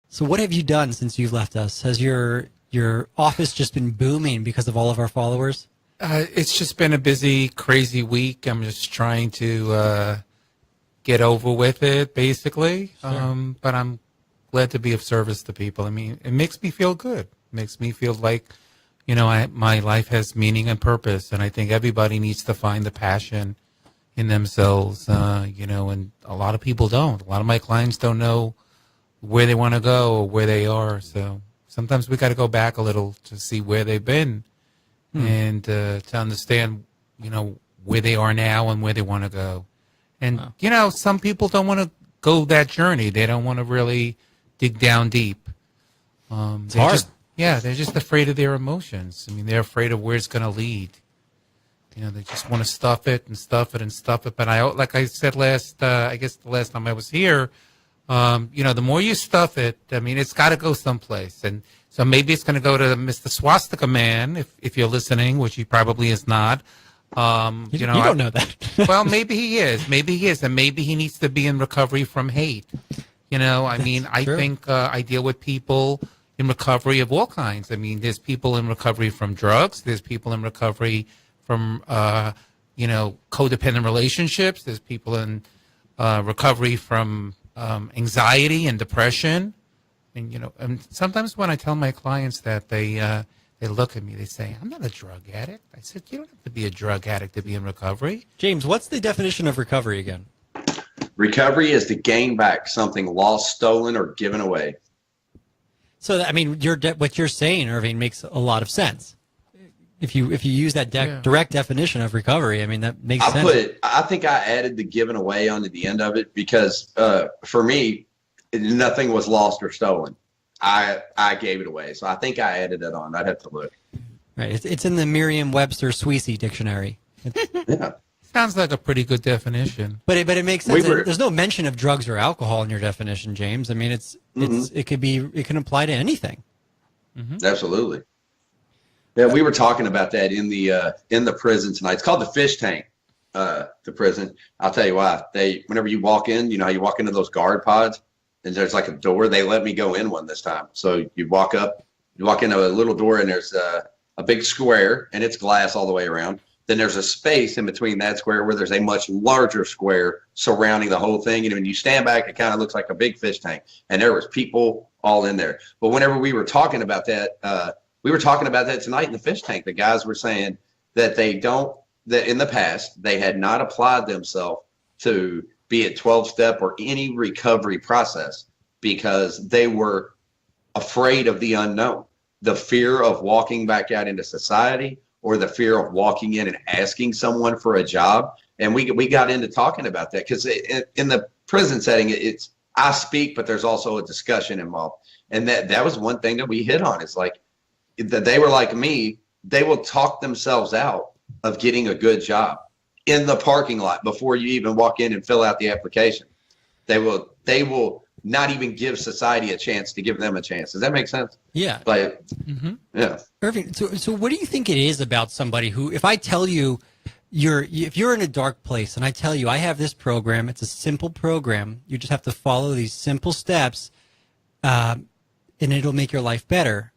So what have you done since you've left us? Has your office just been booming because of all of our followers? It's just been a busy, crazy week. I'm just trying to get over with it, basically. Sure. But I'm glad to be of service to people. I mean, it makes me feel good. It makes me feel like, my life has meaning and purpose. And I think everybody needs to find the passion in themselves, and a lot of people don't. A lot of my clients don't know where they want to go or where they are. So sometimes we got to go back a little to see where they've been and to understand, where they are now and where they want to go. And, some people don't want to go that journey. They don't want to really dig down deep. It's hard. They're just afraid of their emotions. I mean, they're afraid of where it's going to lead. They just want to stuff it and stuff it and stuff it. But like I said I guess the last time I was here, the more you stuff it, I mean, it's got to go someplace. And so maybe it's going to go to Mr. Swastika Man, if you're listening, which he probably is not. You don't know that. Well, maybe he is. Maybe he is. And maybe he needs to be in recovery from hate. I true. think I deal with people in recovery of all kinds. I mean, there's people in recovery from drugs. There's people in recovery from, codependent relationships. There's people in recovery from anxiety and depression. And sometimes when I tell my clients that, they look at me, they say, I'm not a drug addict. I said, you don't have to be a drug addict to be in recovery. James, what's the definition of recovery again? Recovery is to gain back something lost, stolen, or given away. So, I mean, what you're saying, Irving, makes a lot of sense. If you use that direct definition of recovery, I mean, that makes sense. I think I added the given away onto the end of it because for me, nothing was lost or stolen. I gave it away. So I think I added it on. I'd have to look. Right. It's in the Merriam-Webster Sweezy dictionary. Yeah. Sounds like a pretty good definition. But it makes sense. There's no mention of drugs or alcohol in your definition, James. I mean, it can apply to anything. Mm-hmm. Absolutely. Yeah, we were talking about that in the prison tonight. It's called the fish tank, the prison. I'll tell you why. Whenever you walk in, how you walk into those guard pods, and there's like a door. They let me go in one this time. So you walk into a little door, and there's a big square, and it's glass all the way around. Then there's a space in between that square where there's a much larger square surrounding the whole thing. And when you stand back, it kind of looks like a big fish tank. And there was people all in there. But whenever we were talking about that, tonight in the fish tank. The guys were saying that that in the past, they had not applied themselves to be it 12-step or any recovery process because they were afraid of the unknown, the fear of walking back out into society, or the fear of walking in and asking someone for a job. And we got into talking about that because in the prison setting, it's I speak, but there's also a discussion involved. And that was one thing that we hit on. It's like that they were like me. They will talk themselves out of getting a good job in the parking lot before you even walk in and fill out the application. They will not even give society a chance to give them a chance. Does that make sense? Yeah. Like, yeah. Irving, so what do you think it is about somebody who, if I tell you if you're in a dark place and I tell you I have this program, it's a simple program, you just have to follow these simple steps, and it'll make your life better.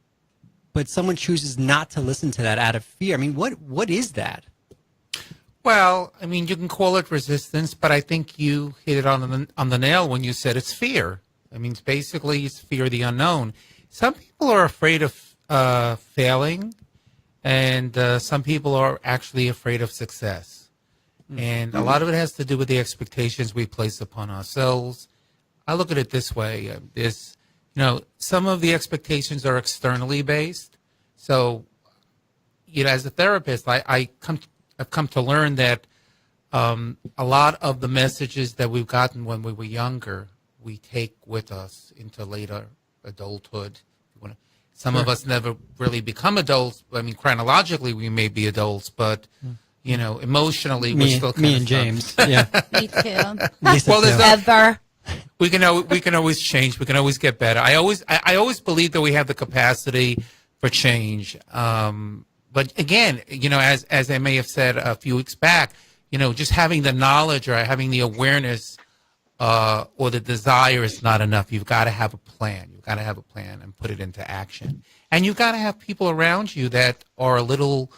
But someone chooses not to listen to that out of fear. I mean, what is that? Well, I mean, you can call it resistance, but I think you hit it on the nail when you said it's fear. I mean, it's fear of the unknown. Some people are afraid of failing, and some people are actually afraid of success. And a lot of it has to do with the expectations we place upon ourselves. I look at it this way. Some of the expectations are externally based. So, as a therapist, I've come to learn that a lot of the messages that we've gotten when we were younger, we take with us into later adulthood. Some of us never really become adults. I mean, chronologically, we may be adults, but, emotionally, we're still kind me of and James. stuck. Yeah. Me too. Lisa Well, too. there's Ever. We can always change. We can always get better. I always believe that we have the capacity for change. But again, as I may have said a few weeks back, just having the knowledge or having the awareness or the desire is not enough. You've got to have a plan. You've got to have a plan and put it into action. And you've got to have people around you that are a little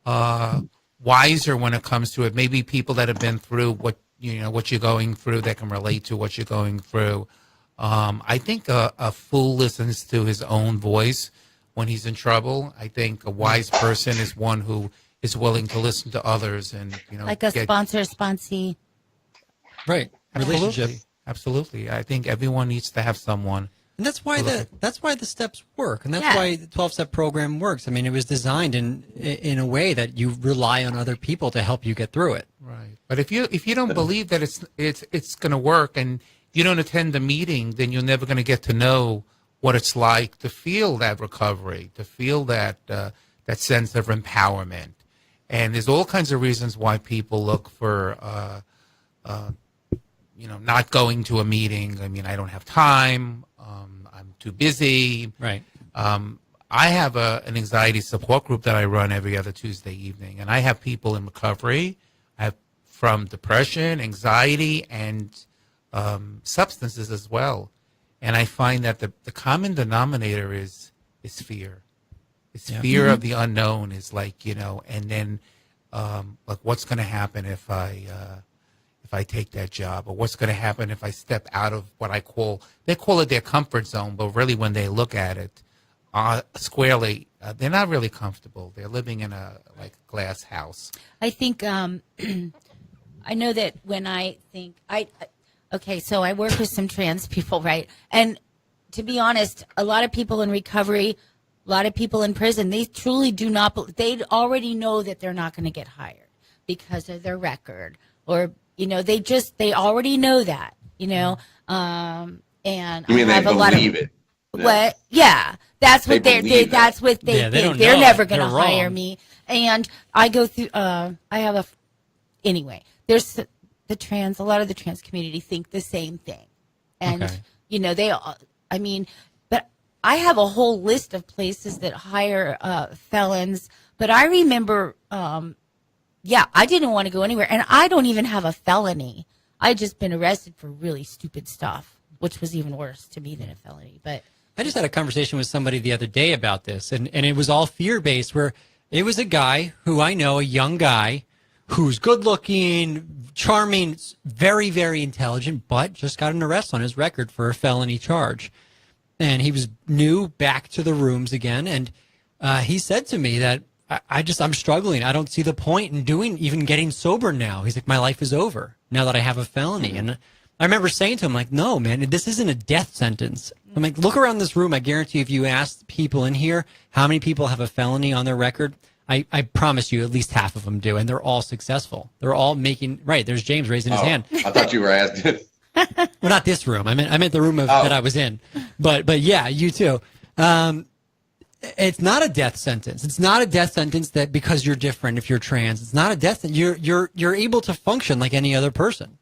wiser when it comes to it. Maybe people that have been through what you're going through, that can relate to what you're going through. I think a fool listens to his own voice when he's in trouble. I think a wise person is one who is willing to listen to others and like a sponsee. Right. Relationship. Absolutely. I think everyone needs to have someone. And that's why the steps work, and that's why the 12-step program works. I mean, it was designed in a way that you rely on other people to help you get through it. Right. But if you don't believe that it's going to work, and you don't attend the meeting, then you're never going to get to know what it's like to feel that recovery, to feel that sense of empowerment. And there's all kinds of reasons why people look for not going to a meeting. I mean, I don't have time. I'm too busy. Right. I have an anxiety support group that I run every other Tuesday evening, and I have people in recovery. I have from depression, anxiety, and substances as well. And I find that the common denominator is fear. It's fear of the unknown. Is like, and then like what's going to happen if I take that job, or what's going to happen if I step out of what they call it their comfort zone, but really when they look at it squarely, they're not really comfortable. They're living in a glass house. I think I know that when I think okay, so I work with some trans people, right? And to be honest, a lot of people in recovery, a lot of people in prison, they truly do not. They already know that they're not going to get hired because of their record, or they already know that, and you mean I have they a lot of believe it? what? Yeah, that's what They believe that's what they Yeah, they think. don't They're know. never going to They're wrong. hire me. And I go through. I have anyway. There's a lot of the trans community think the same thing, and Okay. they. I mean, but I have a whole list of places that hire felons. But I remember. I didn't want to go anywhere, and I don't even have a felony. I just been arrested for really stupid stuff, which was even worse to me than a felony. But I just had a conversation with somebody the other day about this, and it was all fear-based, where it was a guy who I know, a young guy, who's good-looking, charming, very, very intelligent, but just got an arrest on his record for a felony charge. And he was new back to the rooms again, and he said to me that, I'm struggling. I don't see the point in even getting sober now. He's like, my life is over now that I have a felony. And I remember saying to him, like, no, man, this isn't a death sentence. I'm like, look around this room. I guarantee if you ask people in here how many people have a felony on their record, I promise you at least half of them do. And they're all successful. They're all making, right. There's James raising his hand. I thought you were asking. Well, not this room. I meant the room that I was in. But yeah, you too. It's not a death sentence. It's not a death sentence that because you're different, if you're trans, it's not a death sentence. You're able to function like any other person.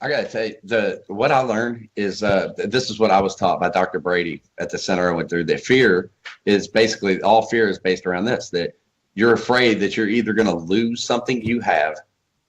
I got to tell you, what I learned is this is what I was taught by Dr. Brady at the center I went through. That fear is basically, all fear is based around this, that you're afraid that you're either going to lose something you have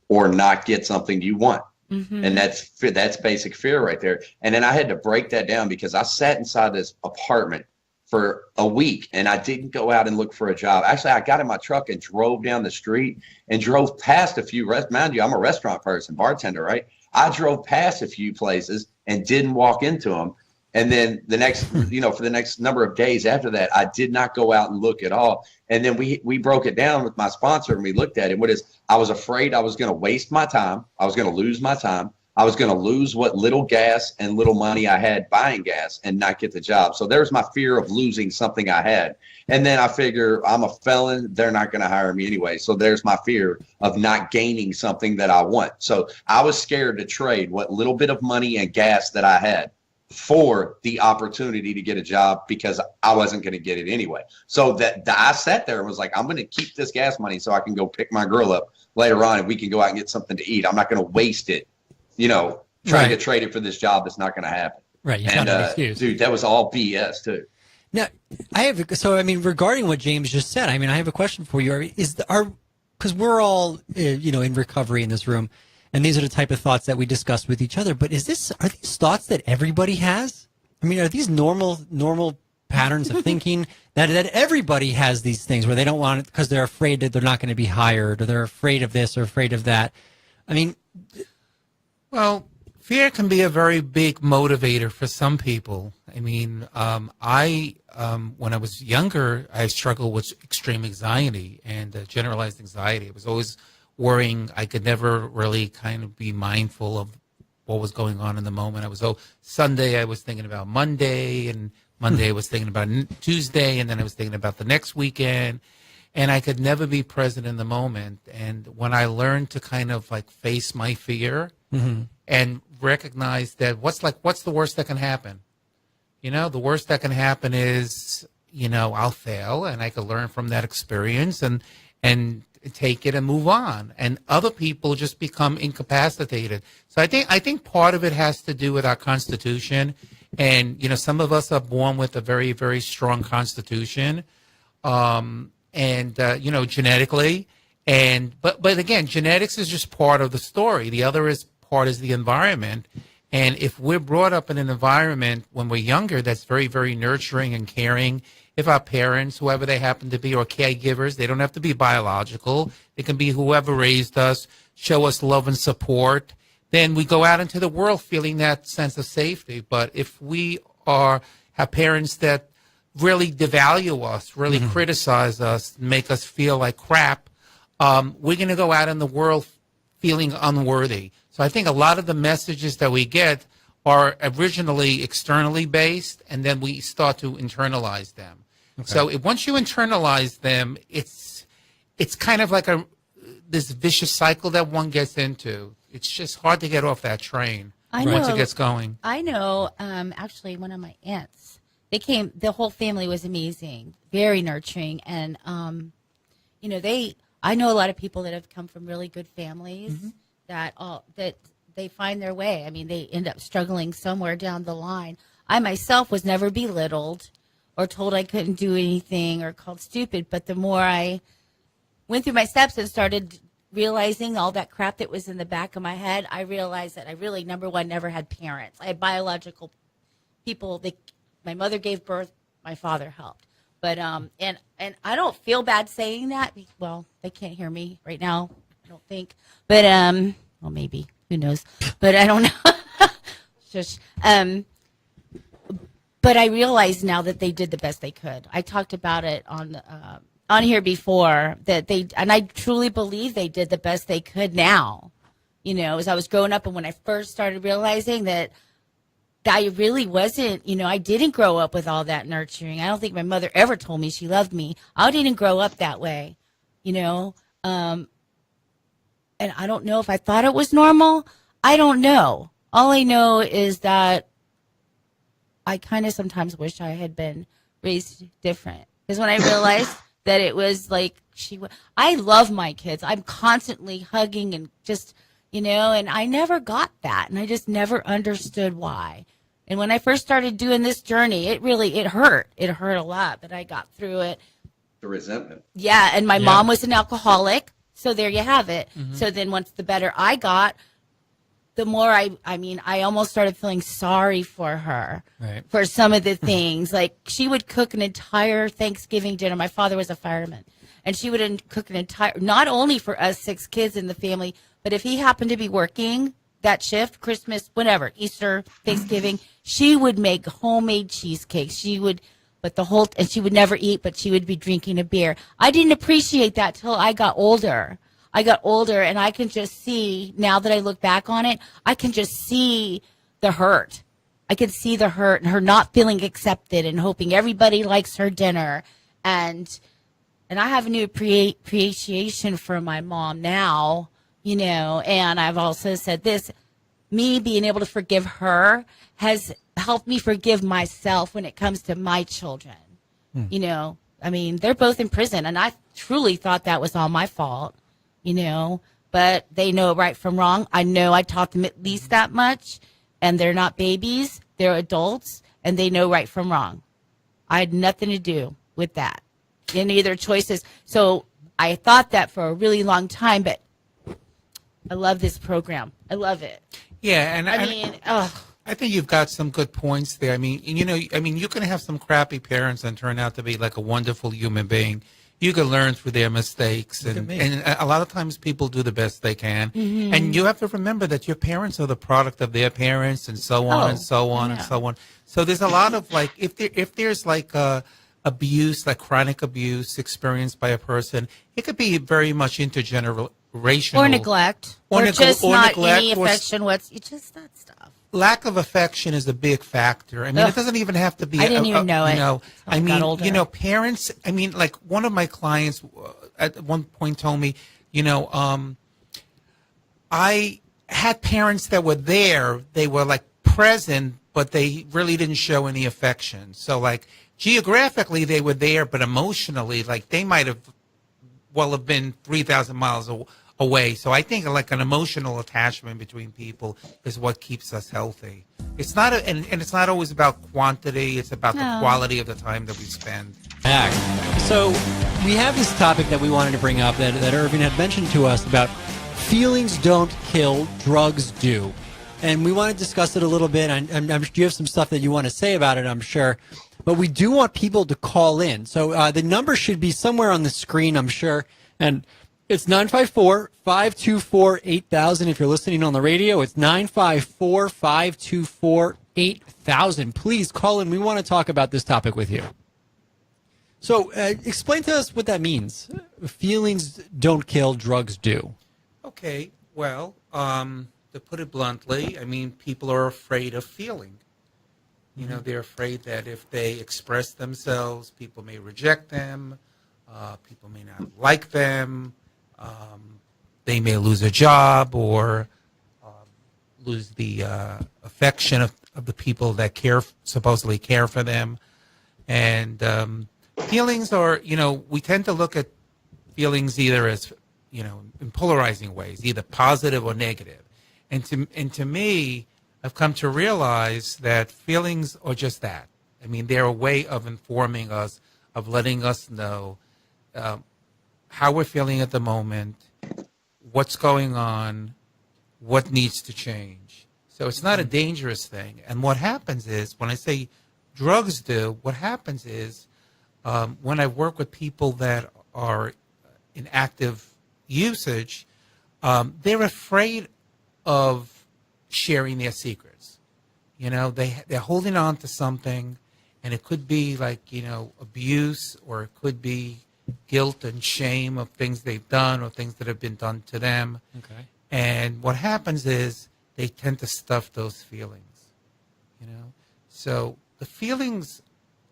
or not get something you want. Mm-hmm. And that's basic fear right there. And then I had to break that down because I sat inside this apartment for a week and I didn't go out and look for a job. Actually, I got in my truck and drove down the street and drove past a few mind you, I'm a restaurant person, bartender, right? I drove past a few places and didn't walk into them. And then the next, for the next number of days after that, I did not go out and look at all. And then we broke it down with my sponsor and we looked at it. I was afraid I was going to waste my time. I was going to lose my time. I was going to lose what little gas and little money I had buying gas and not get the job. So there's my fear of losing something I had. And then I figure I'm a felon. They're not going to hire me anyway. So there's my fear of not gaining something that I want. So I was scared to trade what little bit of money and gas that I had for the opportunity to get a job because I wasn't going to get it anyway. So that I sat there and was like, I'm going to keep this gas money so I can go pick my girl up later on and we can go out and get something to eat. I'm not going to waste it. Trying to trade it for this job that's not going to happen. Right. You And found an excuse. dude, that was all BS too. Now, regarding what James just said, I have a question for you. Because we're all, in recovery in this room, and these are the type of thoughts that we discuss with each other. But are these thoughts that everybody has? I mean, are these normal patterns of thinking that everybody has these things where they don't want it because they're afraid that they're not going to be hired, or they're afraid of this or afraid of that? I mean, Well, fear can be a very big motivator for some people. I mean, when I was younger, I struggled with extreme anxiety and generalized anxiety. I was always worrying. I could never really kind of be mindful of what was going on in the moment. Sunday I was thinking about Monday, and Monday I was thinking about Tuesday, and then I was thinking about the next weekend, and I could never be present in the moment. And when I learned to kind of like face my fear and recognize that what's the worst that can happen? You know, the worst that can happen is, you know, I'll fail, and I can learn from that experience and take it and move on. And other people just become incapacitated. So I think part of it has to do with our Constitution. And, you know, some of us are born with a very, very strong Constitution, you know, genetically. But again, genetics is just part of the story. The other part is the environment. And if we're brought up in an environment when we're younger that's very, very nurturing and caring, if our parents, whoever they happen to be, or caregivers, they don't have to be biological, it can be whoever raised us, show us love and support, then we go out into the world feeling that sense of safety. But if we have parents that really devalue us, really criticize us, make us feel like crap, we're going to go out in the world feeling unworthy. So I think a lot of the messages that we get are originally externally based, and then we start to internalize them. Okay. So once you internalize them, it's kind of like this vicious cycle that one gets into. It's just hard to get off that train once it gets going. I know, actually, one of my aunts, the whole family was amazing, very nurturing, and, you know, I know a lot of people that have come from really good families that they find their way. I mean, they end up struggling somewhere down the line. I myself was never belittled or told I couldn't do anything or called stupid, but the more I went through my steps and started realizing all that crap that was in the back of my head, I realized that I really, number one, never had parents. I had biological people. My mother gave birth, my father helped. But and I don't feel bad saying that. Well, they can't hear me right now, I don't think. But well, maybe, who knows? But I don't know. Just but I realize now that they did the best they could. I talked about it on here before, that and I truly believe they did the best they could now. You know, as I was growing up and when I first started realizing that I really wasn't, you know, I didn't grow up with all that nurturing. I don't think my mother ever told me she loved me. I didn't grow up that way, you know. And I don't know if I thought it was normal. I don't know. All I know is that I kind of sometimes wish I had been raised different. Because when I realized that it was like I love my kids. I'm constantly hugging and just, you know, and I never got that. And I just never understood why. And when I first started doing this journey, it hurt. It hurt a lot, but I got through it. The resentment. Yeah, and my mom was an alcoholic, so there you have it. So then once the better I got, the more I almost started feeling sorry for her for some of the things. Like, she would cook an entire Thanksgiving dinner. My father was a fireman, and she would cook an entire, not only for us 6 kids in the family, but if he happened to be working that shift, Christmas, whatever, Easter, Thanksgiving, she would make homemade cheesecakes. She would never eat, but she would be drinking a beer. I didn't appreciate that till I got older. And I can just see, now that I look back on it, I can just see the hurt. I can see the hurt and her not feeling accepted and hoping everybody likes her dinner. And I have a new appreciation for my mom now, you know, and I've also said this, me being able to forgive her has helped me forgive myself when it comes to my children. You know, I mean, they're both in prison, and I truly thought that was all my fault. You know, but they know right from wrong. I know I taught them at least that much, and they're not babies. They're adults, and they know right from wrong. I had nothing to do with that, any of their choices. So I thought that for a really long time, but I love this program. I love it. Yeah, and I mean, I think you've got some good points there. I mean, you can have some crappy parents and turn out to be like a wonderful human being. You can learn through their mistakes, and a lot of times people do the best they can. And you have to remember that your parents are the product of their parents, and so on and so on and so on. So there's a lot of like, if there's like abuse, like chronic abuse experienced by a person, it could be very much intergenerational. Or neglect. Or just not any affection. It's just that stuff. Lack of affection is a big factor. I mean, it doesn't even have to be. I didn't even know it. I mean, parents. I mean, like one of my clients at one point told me, I had parents that were there. They were like present, but they really didn't show any affection. So, like geographically, they were there, but emotionally, like they might have been 3,000 miles away. So I think like an emotional attachment between people is what keeps us healthy. It's not, and it's not always about quantity. It's about the quality of the time that we spend. So we have this topic that we wanted to bring up that Irving had mentioned to us about feelings don't kill, drugs do. And we want to discuss it a little bit. And you have some stuff that you want to say about it, I'm sure. But we do want people to call in. So the number should be somewhere on the screen, I'm sure. And it's 954-524-8000. If you're listening on the radio, it's 954-524-8000. Please call in. We want to talk about this topic with you. So explain to us what that means. Feelings don't kill, drugs do. Okay. Well, to put it bluntly, I mean, people are afraid of feeling. They're afraid that if they express themselves, people may reject them. People may not like them. They may lose a job or lose the affection of the people that supposedly care for them. And feelings are, we tend to look at feelings either as, in polarizing ways, either positive or negative. And to me, I've come to realize that feelings are just that. I mean, they're a way of informing us, of letting us know how we're feeling at the moment, what's going on, what needs to change. So it's not a dangerous thing. And what happens is, when I say drugs do, what happens is when I work with people that are in active usage, they're afraid of sharing their secrets. They're holding on to something, and it could be like, abuse, or it could be guilt and shame of things they've done or things that have been done to them. Okay. And what happens is they tend to stuff those feelings, So the feelings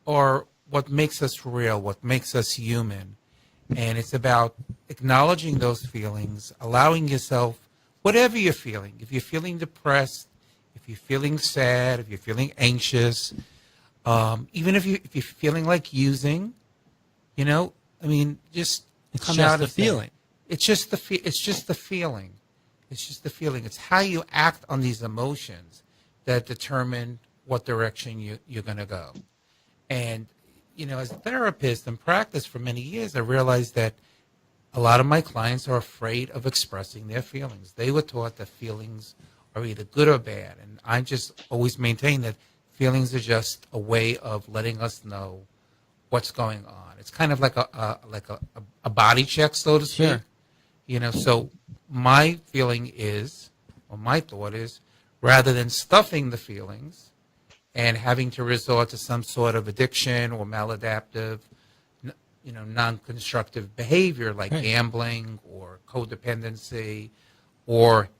are what makes us real, what makes us human. And it's about acknowledging those feelings, allowing yourself, whatever you're feeling, if you're feeling depressed, if you're feeling sad, if you're feeling anxious, even if you're feeling like using, just come out the feeling. It's just the feeling. It's just the feeling. It's how you act on these emotions that determine what direction you're going to go. And, as a therapist and practice for many years, I realized that a lot of my clients are afraid of expressing their feelings. They were taught that feelings are either good or bad. And I just always maintain that feelings are just a way of letting us know what's going on. It's kind of like a body check, so to speak. Sure. So my feeling is, or my thought is, rather than stuffing the feelings and having to resort to some sort of addiction or maladaptive, non-constructive behavior like gambling or codependency, or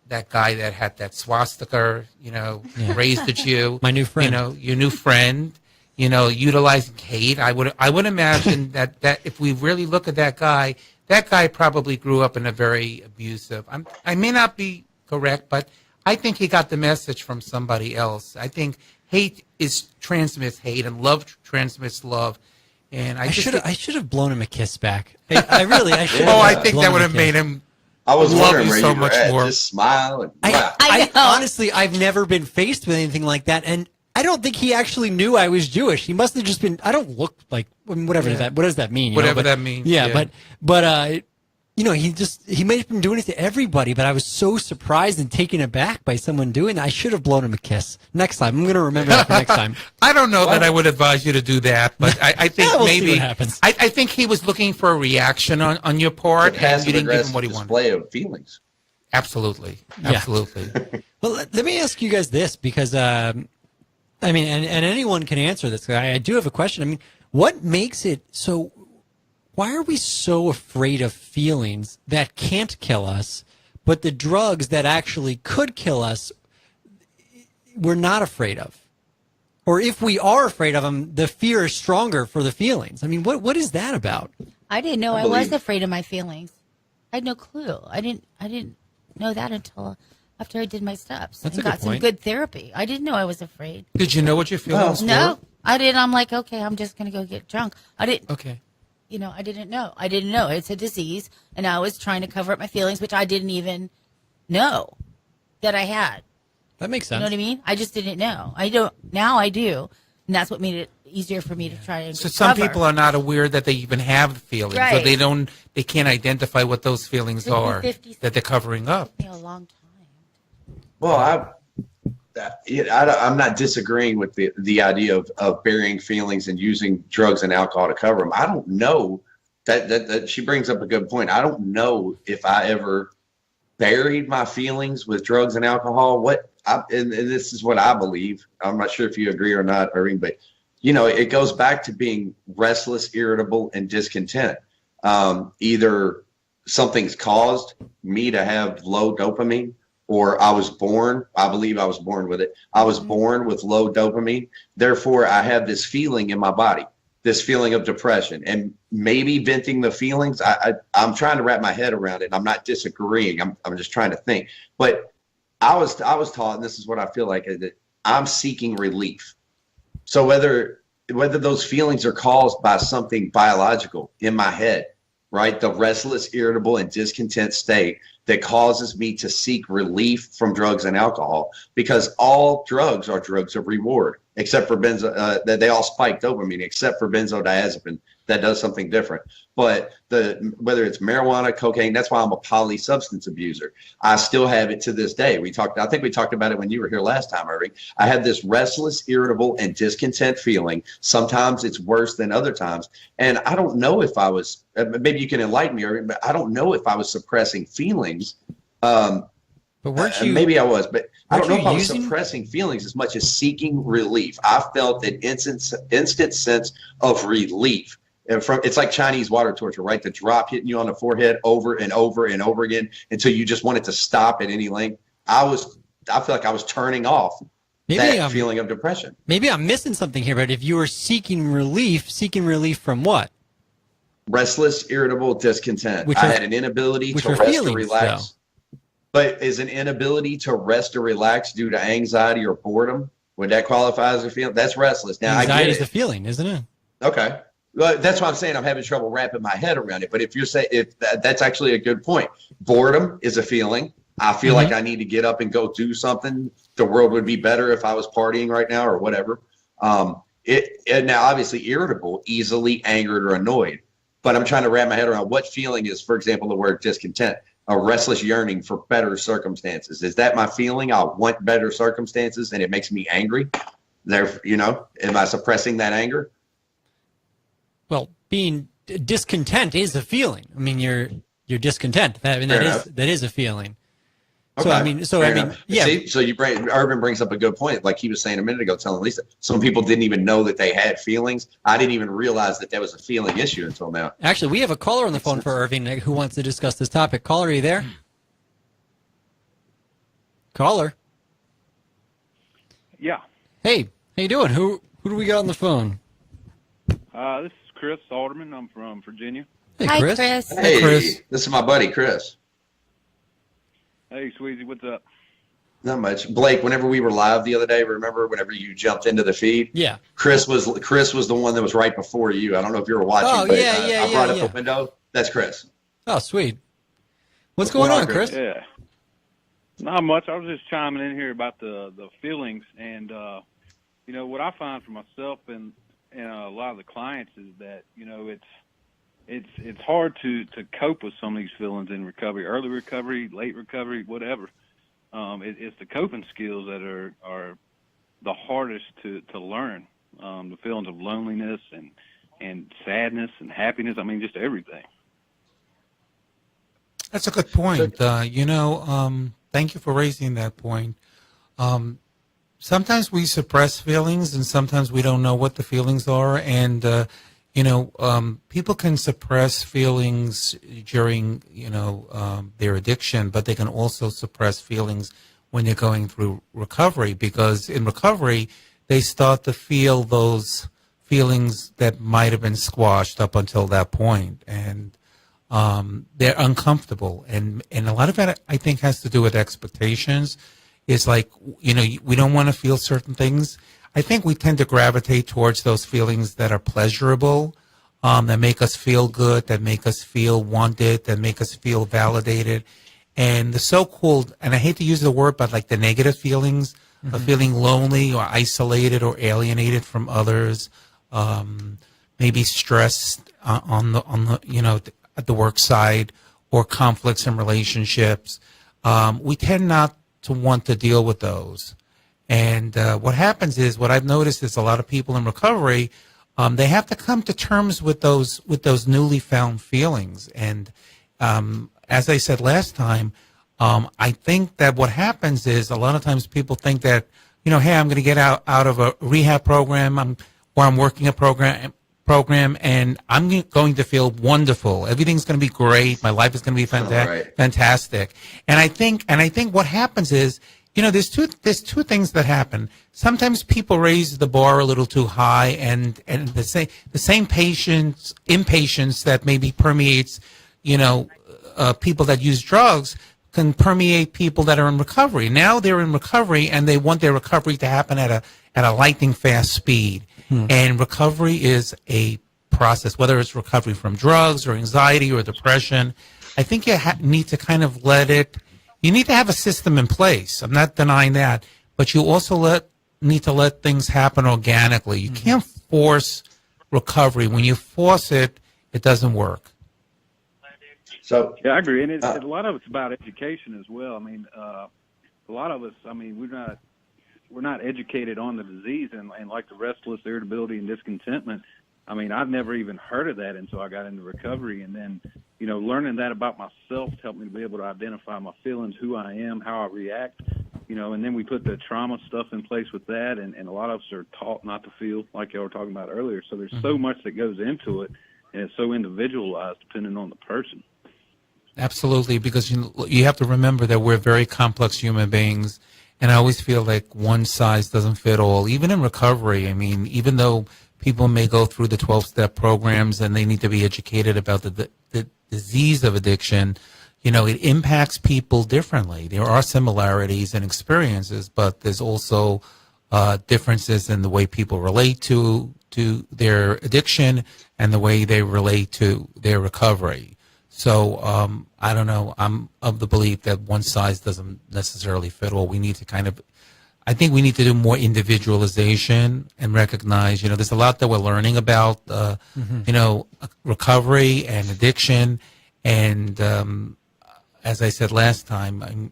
that guy that had that swastika, raised at you. My new friend. Your new friend. Utilizing hate. I would imagine that if we really look at that guy probably grew up in a very abusive. I may not be correct, but I think he got the message from somebody else. I think hate transmits hate, and love transmits love. And I should have blown him a kiss back. I really should. I think that would have made him. I was love wondering you where so you were much at. more. Just smile. And, I honestly, I've never been faced with anything like that, and I don't think he actually knew I was Jewish. He must have just been. I don't look like whatever that. What does that mean? Whatever that means. Yeah, but he might have been doing it to everybody, but I was so surprised and taken aback by someone doing that. I should have blown him a kiss. Next time. I'm going to remember that for next time. I don't know that I would advise you to do that, but I think We'll see maybe what happens. I think he was looking for a reaction on your part, and you didn't give him what he wanted. Display of feelings. Absolutely, Yeah. absolutely. Well, let me ask you guys this, because, and anyone can answer this. I do have a question. I mean, what makes it so, why are we so afraid of feelings that can't kill us, but the drugs that actually could kill us, we're not afraid of? Or if we are afraid of them, the fear is stronger for the feelings. I mean, what is that about? I didn't know I was afraid of my feelings. I had no clue. I didn't know that until after I did my steps That's and a got good some point. good therapy. I didn't know I was afraid. Did you know what your feelings were? No, I didn't. I'm like, okay, I'm just going to go get drunk. I didn't. Okay. I didn't know. I didn't know. It's a disease, and I was trying to cover up my feelings, which I didn't even know that I had. That makes You sense. know what I mean? I just didn't know. I don't. Now I do, and that's what made it easier for me to try and So some recover. people are not aware that they even have the feelings, or Right. they can't identify what those feelings Took me are 50 that they're covering up. a long time. Well, I'm not disagreeing with the idea of burying feelings and using drugs and alcohol to cover them. I don't know that she brings up a good point. I don't know if I ever buried my feelings with drugs and alcohol. And this is what I believe. I'm not sure if you agree or not, Irving, but it goes back to being restless, irritable, and discontent. Either something's caused me to have low dopamine, or I believe I was born with it. I was born with low dopamine. Therefore, I have this feeling in my body, this feeling of depression, and maybe venting the feelings. I'm trying to wrap my head around it. I'm not disagreeing. I'm just trying to think. But I was taught, and this is what I feel like, that I'm seeking relief. So whether those feelings are caused by something biological in my head, right? The restless, irritable, and discontent state that causes me to seek relief from drugs and alcohol, because all drugs are drugs of reward, except for that they all spike dopamine, except for benzodiazepine. That does something different. But whether it's marijuana, cocaine, that's why I'm a polysubstance abuser. I still have it to this day. I think we talked about it when you were here last time, Irving. I have this restless, irritable, and discontent feeling. Sometimes it's worse than other times. And I don't know if I was, maybe you can enlighten me, Irving, but I don't know if I was suppressing feelings. But weren't you? Maybe I was, but I don't know you if I was using- suppressing feelings as much as seeking relief. I felt an instant sense of relief. And it's like Chinese water torture, right? The drop hitting you on the forehead over and over and over again until you just want it to stop at any length. I feel like I was turning off that feeling of depression. Maybe I'm missing something here, but if you were seeking relief from what? Restless, irritable, discontent. I had an inability to rest or relax. But is an inability to rest or relax due to anxiety or boredom? Would that qualify as a feeling? That's restless. Now, Anxiety I get is it. a feeling, isn't it? Okay. Well, that's why I'm saying I'm having trouble wrapping my head around it. But if you're saying that's actually a good point. Boredom is a feeling. I feel like I need to get up and go do something. The world would be better if I was partying right now or whatever. Now, obviously, irritable, easily angered or annoyed. But I'm trying to wrap my head around what feeling is, for example, the word discontent, a restless yearning for better circumstances. Is that my feeling? I want better circumstances and it makes me angry. Am I suppressing that anger? Well, being discontent is a feeling. I mean, you're discontent. That is a feeling. Okay. Yeah. See, Irvin brings up a good point. Like he was saying a minute ago, telling Lisa, some people didn't even know that they had feelings. I didn't even realize that was a feeling issue until now. Actually, we have a caller on the phone for Irving who wants to discuss this topic. Caller, are you there? Caller. Yeah. Hey, how you doing? Who do we got on the phone? This is Chris Alderman. I'm from Virginia. Hey, Hi, Chris. Chris. Hey, Chris. This is my buddy, Chris. Hey, Sweezy, what's up? Not much. Blake, whenever we were live the other day, remember whenever you jumped into the feed? Yeah. Chris was the one that was right before you. I don't know if you were watching. Oh, but, yeah, I brought up yeah. the window. That's Chris. Oh, sweet. What's going on, Chris? Yeah. Not much. I was just chiming in here about the feelings. And, what I find for myself and a lot of the clients is that, it's hard to cope with some of these feelings in recovery, early recovery, late recovery, whatever. It's the coping skills that are the hardest to learn. The feelings of loneliness and sadness and happiness. I mean, just everything. That's a good point. Thank you for raising that point. Sometimes we suppress feelings, and sometimes we don't know what the feelings are. And people can suppress feelings during their addiction, but they can also suppress feelings when they're going through recovery, because in recovery they start to feel those feelings that might have been squashed up until that point, and they're uncomfortable, and a lot of that I think has to do with expectations. It's like, we don't want to feel certain things. I think we tend to gravitate towards those feelings that are pleasurable, that make us feel good, that make us feel wanted, that make us feel validated. And the so-called, and I hate to use the word, but like the negative feelings of feeling lonely or isolated or alienated from others, maybe stressed on the at the work side, or conflicts in relationships. We tend not to want to deal with those. And what happens is, what I've noticed is a lot of people in recovery, they have to come to terms with those newly found feelings. And as I said last time, I think that what happens is, a lot of times people think that, hey, I'm going to get out of a rehab program, or I'm working a program, and I'm going to feel wonderful. Everything's going to be great. My life is going to be fantastic. And I think what happens is, there's two things that happen. Sometimes people raise the bar a little too high, and the same impatience that maybe permeates, people that use drugs can permeate people that are in recovery. Now they're in recovery, and they want their recovery to happen at a lightning fast speed. And recovery is a process, whether it's recovery from drugs or anxiety or depression. I think you need to kind of you need to have a system in place. I'm not denying that, but you also need to let things happen organically. You can't force recovery. When you force it, it doesn't work. So yeah, I agree, and a lot of it's about education as well. I mean, a lot of us, we're not educated on the disease, and like the restless, irritability, and discontentment. I mean, I've never even heard of that until I got into recovery, and then, learning that about myself helped me to be able to identify my feelings, who I am, how I react, and then we put the trauma stuff in place with that, and a lot of us are taught not to feel, like y'all were talking about earlier. So there's so much that goes into it, and it's so individualized depending on the person. Absolutely, because you have to remember that we're very complex human beings. And I always feel like one size doesn't fit all, even in recovery. I mean, even though people may go through the 12-step programs and they need to be educated about the disease of addiction, it impacts people differently. There are similarities and experiences, but there's also differences in the way people relate to their addiction and the way they relate to their recovery. So I don't know. I'm of the belief that one size doesn't necessarily fit all. We need to I think we need to do more individualization and recognize, there's a lot that we're learning about, recovery and addiction. And as I said last time,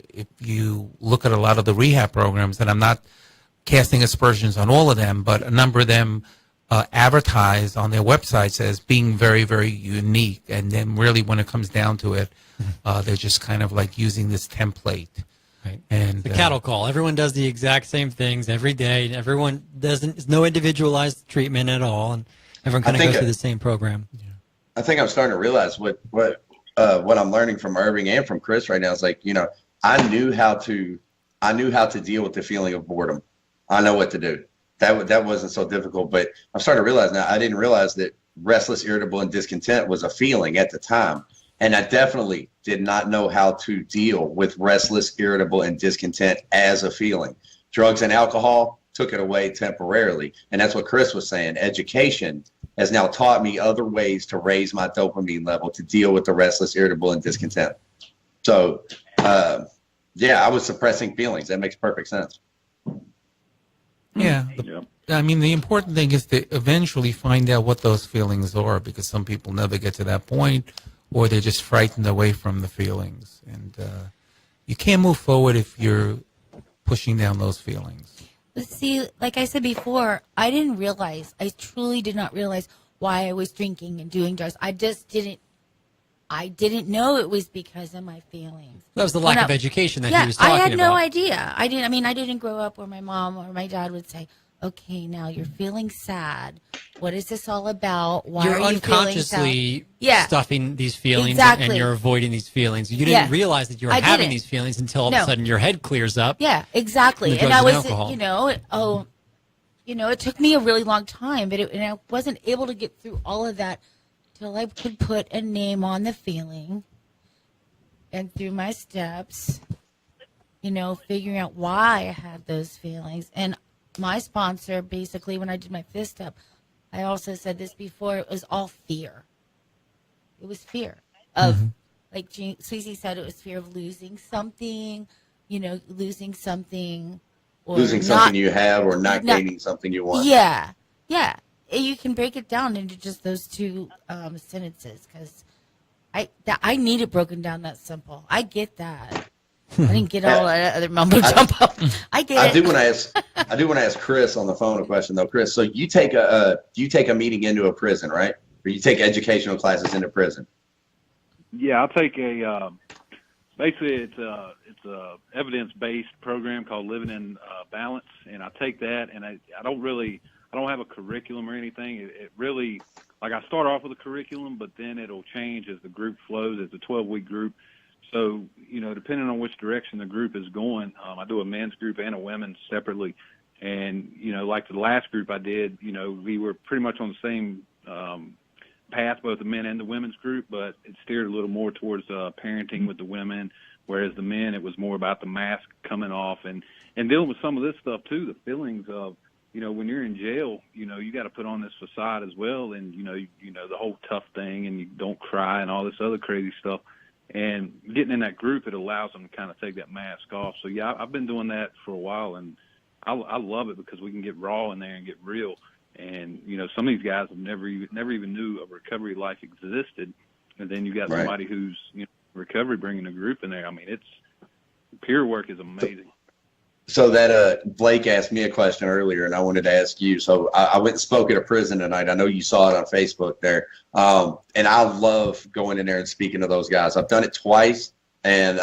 if you look at a lot of the rehab programs, and I'm not casting aspersions on all of them, but a number of them advertise on their websites as being very, very unique. And then really when it comes down to it, they're just kind of like using this template. Right. And the cattle call. Everyone does the exact same things every day. And everyone there's no individualized treatment at all. And everyone kind of goes through the same program. Yeah. I think I'm starting to realize what I'm learning from Irving and from Chris right now is like, I knew how to deal with the feeling of boredom. I know what to do. That wasn't so difficult, but I'm starting to realize now, I didn't realize that restless, irritable, and discontent was a feeling at the time. And I definitely did not know how to deal with restless, irritable, and discontent as a feeling. Drugs and alcohol took it away temporarily. And that's what Chris was saying. Education has now taught me other ways to raise my dopamine level to deal with the restless, irritable, and discontent. So, I was suppressing feelings. That makes perfect sense. Yeah. I mean, the important thing is to eventually find out what those feelings are, because some people never get to that point, or they're just frightened away from the feelings. And you can't move forward if you're pushing down those feelings. But see, like I said before, I truly did not realize why I was drinking and doing drugs. I didn't know it was because of my feelings. That was the lack of education that he was talking I about. had no idea. I didn't grow up where my mom or my dad would say, okay, now you're feeling sad. What is this all about? Why You're are you unconsciously feeling sad? stuffing these feelings Exactly. and you're avoiding these feelings. You didn't realize that you were having these feelings until all of a sudden your head clears up. Yeah, exactly. And I was, alcohol. it took me a really long time, but and I wasn't able to get through all of that till I could put a name on the feeling, and through my steps, figuring out why I had those feelings. And my sponsor, basically, when I did my fifth step, I also said this before, it was all fear. It was fear of, like Susie said, it was fear of losing something, losing something. Or losing something you have, or not gaining something you want. Yeah. You can break it down into just those two sentences, because I need it broken down that simple. I get that. I didn't get all that other mumbo jumbo. I get it. I do want to ask Chris on the phone a question though. Chris, so you take a meeting into a prison, right? Or you take educational classes into prison? Yeah, I'll take basically it's a evidence-based program called Living in Balance, and I take that, and I don't have a curriculum or anything. It really, like, I start off with a curriculum, but then it'll change as the group flows. It's a 12-week group. So, depending on which direction the group is going, I do a men's group and a women's separately. And, like the last group I did, we were pretty much on the same path, both the men and the women's group, but it steered a little more towards parenting with the women, whereas the men, it was more about the mask coming off and dealing with some of this stuff too, the feelings of, when you're in jail, you got to put on this facade as well, and the whole tough thing, and you don't cry and all this other crazy stuff. And getting in that group, it allows them to kind of take that mask off. So yeah, I've been doing that for a while, and I love it because we can get raw in there and get real. And some of these guys have never even knew a recovery life existed, and then you got somebody who's recovery bringing a group in there. I mean, it's peer work is amazing. So that Blake asked me a question earlier, and I wanted to ask you. So I went and spoke at a prison tonight. I know you saw it on Facebook there, and I love going in there and speaking to those guys. I've done it twice, and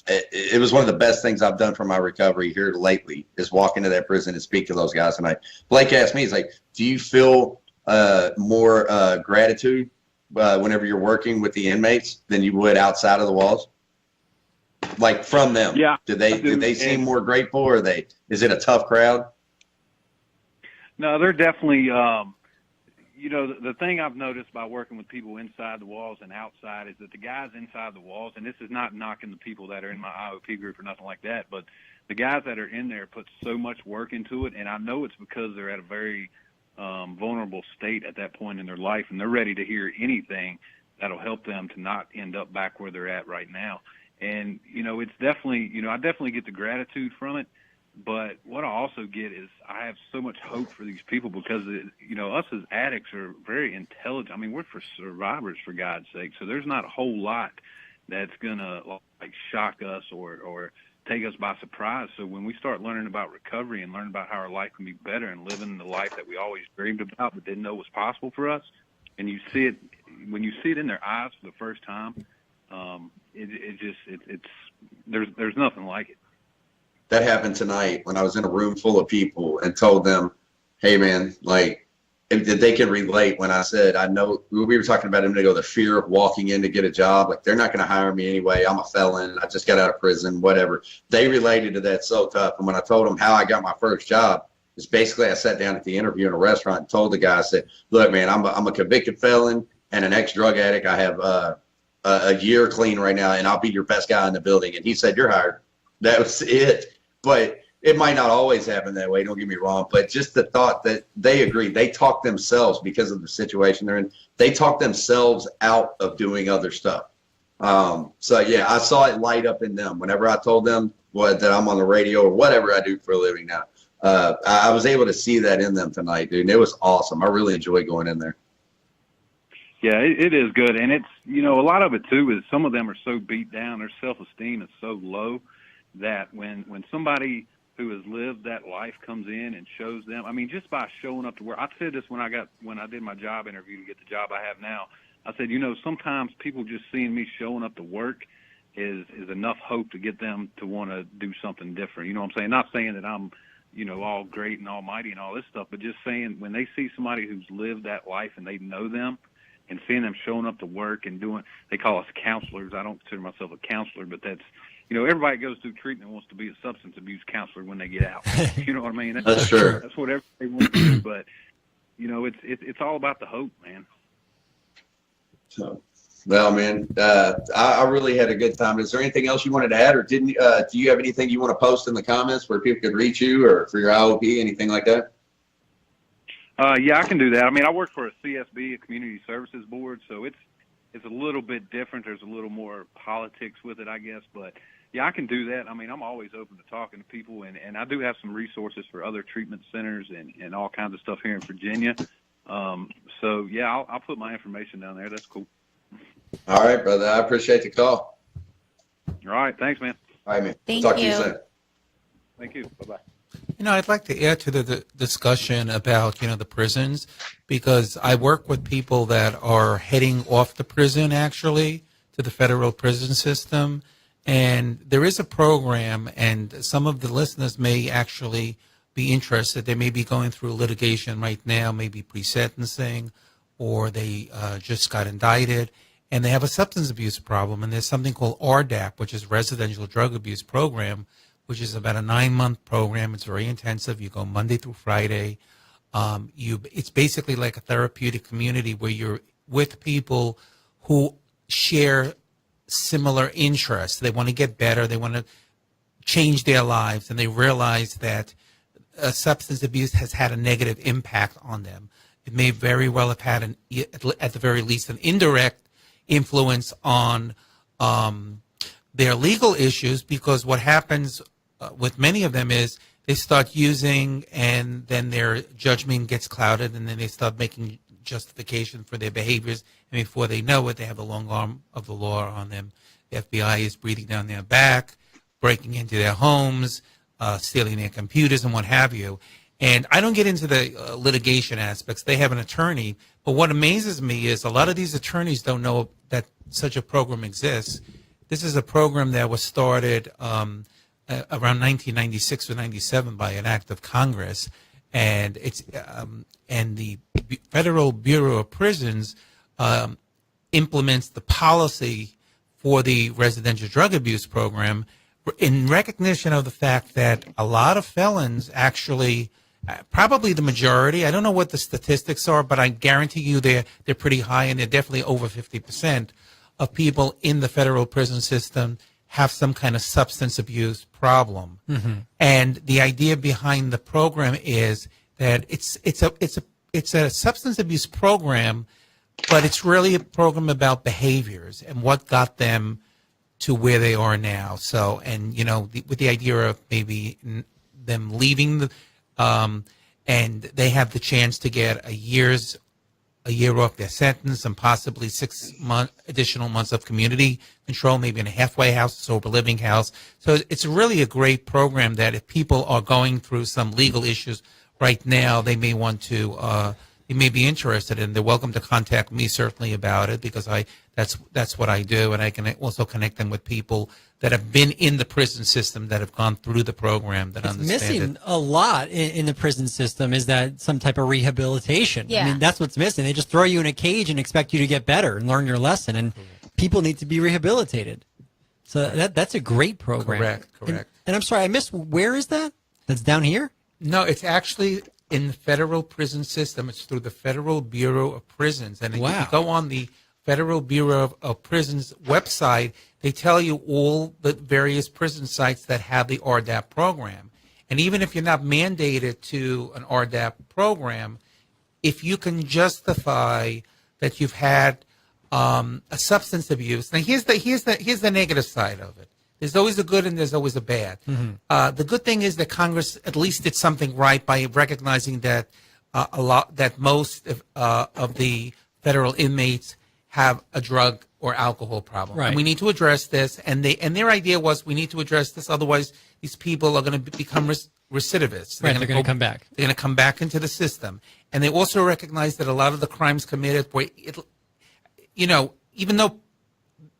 it was one of the best things I've done for my recovery here lately is walk into that prison and speak to those guys tonight. Blake asked me, he's like, do you feel more gratitude whenever you're working with the inmates than you would outside of the walls? Like from them? Yeah. Do they seem more grateful, or is it a tough crowd? No, they're definitely, the thing I've noticed by working with people inside the walls and outside is that the guys inside the walls, and this is not knocking the people that are in my IOP group or nothing like that, but the guys that are in there put so much work into it, and I know it's because they're at a very vulnerable state at that point in their life, and they're ready to hear anything that'll help them to not end up back where they're at right now. And, it's definitely, I definitely get the gratitude from it. But what I also get is I have so much hope for these people because, us as addicts are very intelligent. I mean, we're for survivors, for God's sake. So there's not a whole lot that's going to, shock us or take us by surprise. So when we start learning about recovery and learning about how our life can be better and living the life that we always dreamed about but didn't know was possible for us, and you see it, when you see it in their eyes for the first time, there's nothing like it. That happened tonight when I was in a room full of people and told them, hey man, if they can relate when I said, I know we were talking about a minute ago, the fear of walking in to get a job. Like, they're not going to hire me anyway. I'm a felon. I just got out of prison, whatever. They related to that so tough. And when I told them how I got my first job, it's basically I sat down at the interview in a restaurant and told the guy, I said, look, man, I'm a convicted felon and an ex-drug addict. I have a year clean right now, and I'll be your best guy in the building. And he said, you're hired. That was it. But it might not always happen that way, don't get me wrong, but just the thought that they agreed. They talked themselves, because of the situation they're in, they talked themselves out of doing other stuff. So, yeah, I saw it light up in them whenever I told them that I'm on the radio or whatever I do for a living now. I was able to see that in them tonight, dude. And it was awesome. I really enjoyed going in there. Yeah, it is good. And it's, you know, a lot of it too is some of them are so beat down, their self-esteem is so low that when somebody who has lived that life comes in and shows them, I mean, just by showing up to work. I said this when I did my job interview to get the job I have now. I said, you know, sometimes people just seeing me showing up to work is enough hope to get them to want to do something different. You know what I'm saying? Not saying that I'm, you know, all great and almighty and all this stuff, but just saying when they see somebody who's lived that life and they know them, and seeing them showing up to work and doing, they call us counselors. I don't consider myself a counselor, but that's, you know, everybody goes through treatment and wants to be a substance abuse counselor when they get out. You know what I mean? That's true. That's what everybody wants to do. But, you know, it's all about the hope, man. So, well, man, I really had a good time. Is there anything else you wanted to add, or do you have anything you want to post in the comments where people could reach you, or for your IOP, anything like that? Yeah, I can do that. I mean, I work for a CSB, a Community Services Board, so it's a little bit different. There's a little more politics with it, I guess. But, yeah, I can do that. I mean, I'm always open to talking to people, and I do have some resources for other treatment centers and all kinds of stuff here in Virginia. So, yeah, I'll put my information down there. That's cool. All right, brother. I appreciate the call. All right. Thanks, man. All right, man. Thank Talk to you you. soon. Thank you. Bye-bye. You know, I'd like to add to the discussion about, you know, the prisons, because I work with people that are heading off the prison, actually, to the federal prison system. And there is a program, and some of the listeners may actually be interested. They may be going through litigation right now, maybe pre-sentencing, or they just got indicted, and they have a substance abuse problem. And there's something called RDAP, which is Residential Drug Abuse Program, which is about a 9-month program. It's very intensive. You go Monday through Friday. It's basically like a therapeutic community where you're with people who share similar interests. They want to get better. They want to change their lives, and they realize that substance abuse has had a negative impact on them. It may very well have had, at the very least, an indirect influence on their legal issues, because what happens with many of them is they start using, and then their judgment gets clouded, and then they start making justification for their behaviors, and before they know it, they have the long arm of the law on them. The FBI is breathing down their back, breaking into their homes, stealing their computers and what have you. And I don't get into the litigation aspects. They have an attorney. But what amazes me is a lot of these attorneys don't know that such a program exists. This is a program that was started around 1996 or 97 by an act of Congress, and it's and the Federal Bureau of Prisons implements the policy for the residential drug abuse program in recognition of the fact that a lot of felons actually, probably the majority, I don't know what the statistics are, but I guarantee you they're pretty high, and they're definitely over 50% of people in the federal prison system have some kind of substance abuse problem. Mm-hmm. And the idea behind the program is that it's a substance abuse program, but it's really a program about behaviors and what got them to where they are now. So, and you know, with the idea of maybe them leaving the, and they have the chance to get a year off their sentence and possibly 6 additional months of community control, maybe in a halfway house, sober living house. So it's really a great program that if people are going through some legal issues right now, they may want to, they may be interested in. They're welcome to contact me certainly about it, because that's what I do, and I can also connect them with people that have been in the prison system, that have gone through the program, that understand missing it. a lot in the prison system is that some type of rehabilitation. Yeah. I mean, that's what's missing. They just throw you in a cage and expect you to get better and learn your lesson, and people need to be rehabilitated. So that's a great program. Correct. And I'm sorry, I missed, where is that? That's down here? No, it's actually in the federal prison system. It's through the Federal Bureau of Prisons. And if you go on the Federal Bureau of Prisons website, they tell you all the various prison sites that have the RDAP program. And even if you're not mandated to an RDAP program, if you can justify that you've had a substance abuse. Now, here's the negative side of it. There's always a good and there's always a bad. The good thing is that Congress at least did something right by recognizing that most of the federal inmates have a drug or alcohol problem. Right. And we need to address this. And their idea was we need to address this, otherwise these people are going to become recidivists. Right, they're going to come back. They're going to come back into the system. And they also recognize that a lot of the crimes committed, even though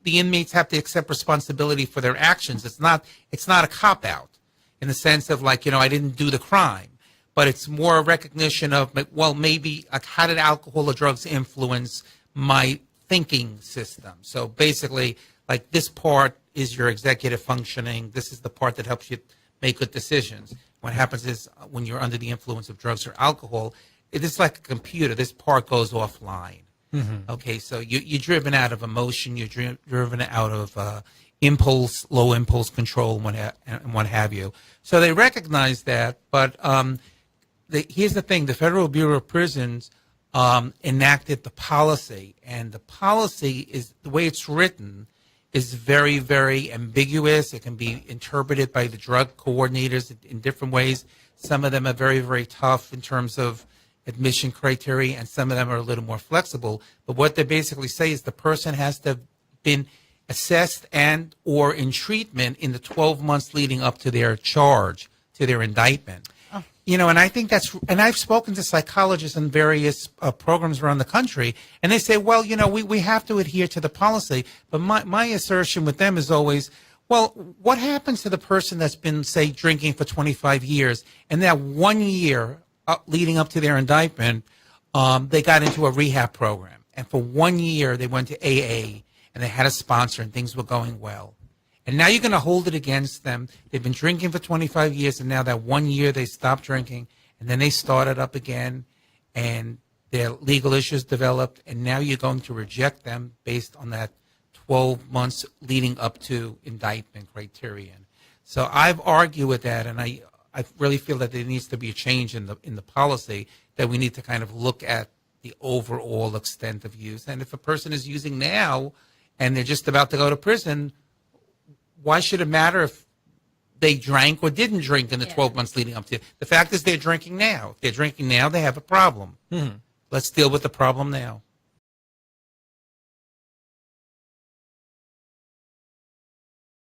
the inmates have to accept responsibility for their actions, it's not a cop-out in the sense of I didn't do the crime. But it's more a recognition of, well, maybe how did alcohol or drugs influence my thinking system? So basically, this part is your executive functioning. This is the part that helps you make good decisions. What happens is when you're under the influence of drugs or alcohol, it is like a computer. This part goes offline. Okay, so you're driven out of emotion. You're driven out of low impulse control, and what have you. So they recognize that, but here's the thing: the Federal Bureau of Prisons enacted the policy, and the policy is the way it's written is very, very ambiguous. It can be interpreted by the drug coordinators in different ways. Some of them are very, very tough in terms of admission criteria, and some of them are a little more flexible. But what they basically say is the person has to have been assessed and or in treatment in the 12 months leading up to their charge, to their indictment. And I think and I've spoken to psychologists in various programs around the country, and they say, well, we have to adhere to the policy. But my assertion with them is always, well, what happens to the person that's been, say, drinking for 25 years, and that 1 year leading up to their indictment, they got into a rehab program. And for 1 year, they went to AA, and they had a sponsor, and things were going well. And now you're going to hold it against them. They've been drinking for 25 years, and now that 1 year they stopped drinking, and then they started up again, and their legal issues developed, and now you're going to reject them based on that 12 months leading up to indictment criterion. So I've argued with that, and I really feel that there needs to be a change in the policy, that we need to kind of look at the overall extent of use. And if a person is using now and they're just about to go to prison, why should it matter if they drank or didn't drink in the 12 months leading up to it? The fact is they're drinking now. If they're drinking now, they have a problem. Let's deal with the problem now.